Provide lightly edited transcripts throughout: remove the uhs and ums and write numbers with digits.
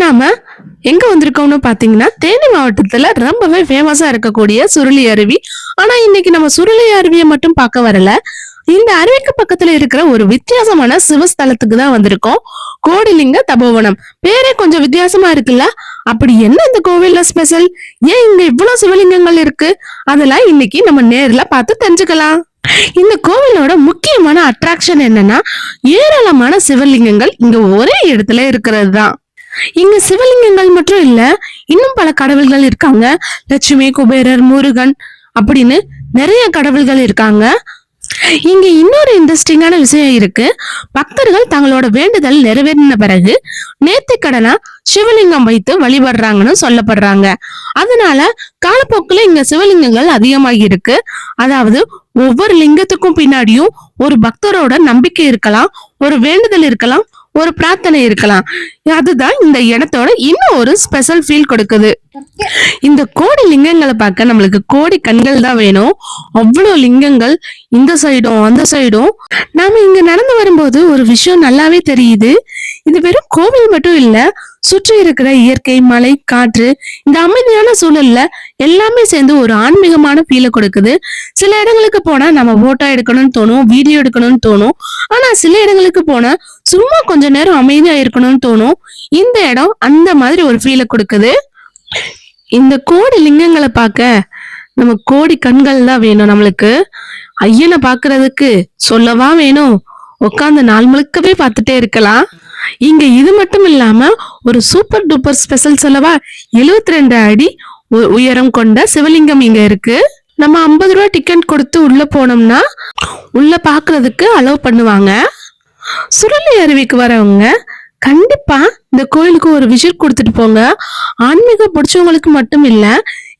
நாம எங்க வந்திருக்கோம்னு பாத்தீங்கன்னா தேனி மாவட்டத்துல ரொம்பவே ஃபேமஸா இருக்கக்கூடிய சுருளி அருவி. ஆனா இன்னைக்கு நம்ம சுருளி அருவியை மட்டும் பார்க்க வரல. இந்த அருவிக்கு பக்கத்துல இருக்கிற ஒரு வித்தியாசமான சிவஸ்தலத்துக்கு தான் வந்திருக்கோம். கோடிலிங்க தபோவனம். பேரே கொஞ்சம் வித்தியாசமா இருக்குல்ல? அப்படி என்ன இந்த கோவில்ல ஸ்பெஷல்? ஏன் இங்க இவ்வளவு சிவலிங்கங்கள் இருக்கு? அதெல்லாம் இன்னைக்கு நம்ம நேர்ல பார்த்து தெரிஞ்சுக்கலாம். இந்த கோவிலோட முக்கியமான அட்ராக்ஷன் என்னன்னா ஏராளமான சிவலிங்கங்கள் இங்க ஒரே இடத்துல இருக்கிறது தான். இங்க சிவலிங்கங்கள் மட்டும் இல்ல, இன்னும் பல கடவுள்கள் இருக்காங்க. லட்சுமி, குபேரர், முருகன் அப்படின்னு நிறைய கடவுள்கள் இருக்காங்க. இங்க இன்னொரு இன்ட்ரெஸ்டிங்கான விஷயம் இருக்கு. பக்தர்கள் தங்களோட வேண்டுதல் நிறைவேறின பிறகு நேர்த்திக்கடனா சிவலிங்கம் வைத்து வழிபடுறாங்கன்னு சொல்லப்படுறாங்க. அதனால காலப்போக்குல இங்க சிவலிங்கங்கள் அதிகமாகி இருக்கு. அதாவது ஒவ்வொரு லிங்கத்துக்கும் பின்னாடியும் ஒரு பக்தரோட நம்பிக்கை இருக்கலாம், ஒரு வேண்டுதல் இருக்கலாம், ஒரு பிரார்த்தனை இருக்கலாம். அதுதான் இந்த இடத்தோட இன்னும் ஒரு ஸ்பெஷல் ஃபீல் கொடுக்குது. இந்த கோடி லிங்கங்களை பார்க்க நம்மளுக்கு கோடி கண்கள் தான் வேணும். அவ்வளவு லிங்கங்கள் இந்த சைடும் அந்த சைடும். நாம இங்க நடந்து வரும்போது ஒரு விஷயம் நல்லாவே தெரியுது. இது வெறும் கோவில் மட்டும் இல்ல, சுற்றி இருக்கிற இயற்கை, மலை, காற்று, இந்த அமைதியான சூழல்ல எல்லாமே சேர்ந்து ஒரு ஆன்மீகமான ஃபீலை கொடுக்குது. சில இடங்களுக்கு போனா நம்ம போட்டோ எடுக்கணும்னு தோணும், வீடியோ எடுக்கணும்னு தோணும். ஆனா சில இடங்களுக்கு போனா சும்மா கொஞ்ச நேரம் அமைதியா இருக்கணும்னு தோணும். இந்த இடம் அந்த மாதிரி ஒரு ஃபீலை கொடுக்குது. இந்த கோடி லிங்கங்களை பார்க்க நம்ம கோடி கண்கள் தான் வேணும். நம்மளுக்கு ஐயனை பாக்குறதுக்கு சொல்லவா வேணும்? உட்காந்து நாள் முழுக்கவே பார்த்துட்டே இருக்கலாம். இங்க இது மட்டும் இல்லாம ஒரு சூப்பர் டூப்பர் ஸ்பெஷல் சொல்லவா, 72 அடி உயரம் கொண்ட சிவலிங்கம் இங்க இருக்கு. நம்ம 50 ரூபாய் டிக்கெட் கொடுத்து உள்ள போனோம்னா உள்ள பாக்குறதுக்கு அலோவ் பண்ணுவாங்க. சுருளி அருவிக்கு வரவங்க கண்டிப்பா இந்த கோயிலுக்கு ஒரு விசிட் கொடுத்துட்டு போங்க. ஆன்மீகம் பிடிச்சவங்களுக்கு மட்டும் இல்ல,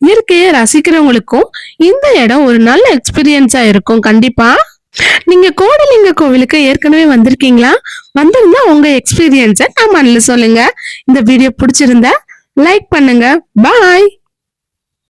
இயற்கையை ரசிக்கிறவங்களுக்கும் இந்த இடம் ஒரு நல்ல எக்ஸ்பீரியன்ஸா இருக்கும். கண்டிப்பா நீங்க கோடிலிங்க கோவிலுக்கு ஏற்கனவே வந்திருக்கீங்களா? வந்திருந்தா உங்க எக்ஸ்பீரியன்ஸை கமெண்ட்ல சொல்லுங்க. இந்த வீடியோ பிடிச்சிருந்தா லைக் பண்ணுங்க. பாய்.